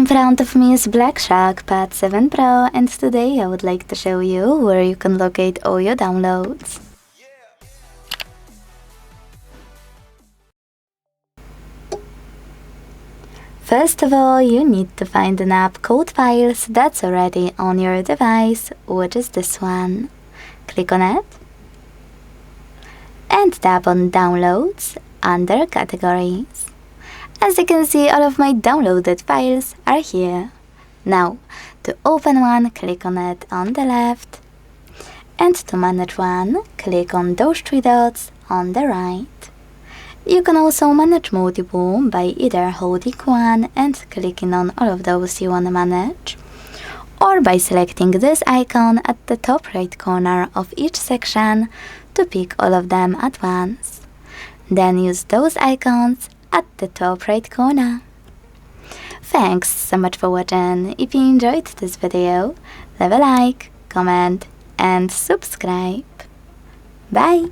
In front of me is Black Shark Pad 7 Pro, and today I would like to show you where you can locate all your downloads. First of all, you need to find an app called Files that's already on your device, which is this one. Click on it and tap on Downloads under Categories. As you can see, all of my downloaded files are here. Now, to open one, click on it on the left, and to manage one, click on those three dots on the right. You can also manage multiple by either holding one and clicking on all of those you want to manage, or by selecting this icon at the top right corner of each section to pick all of them at once. Then use those icons at the top right corner. Thanks so much for watching. If you enjoyed this video, leave a like, comment and subscribe. Bye!